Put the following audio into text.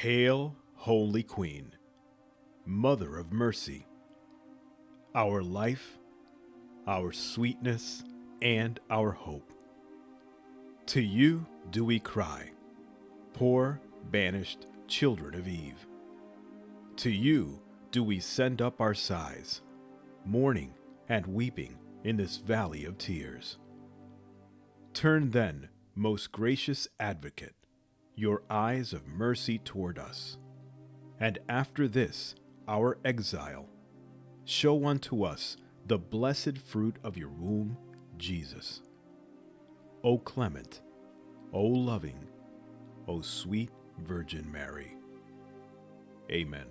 Hail, Holy Queen, Mother of Mercy, our life, our sweetness, and our hope. To you do we cry, poor, banished children of Eve. To you do we send up our sighs, mourning and weeping in this valley of tears. Turn then, most gracious Advocate, your eyes of mercy toward us, and after this, our exile, show unto us the blessed fruit of your womb, Jesus. O clement, O loving, O sweet Virgin Mary. Amen.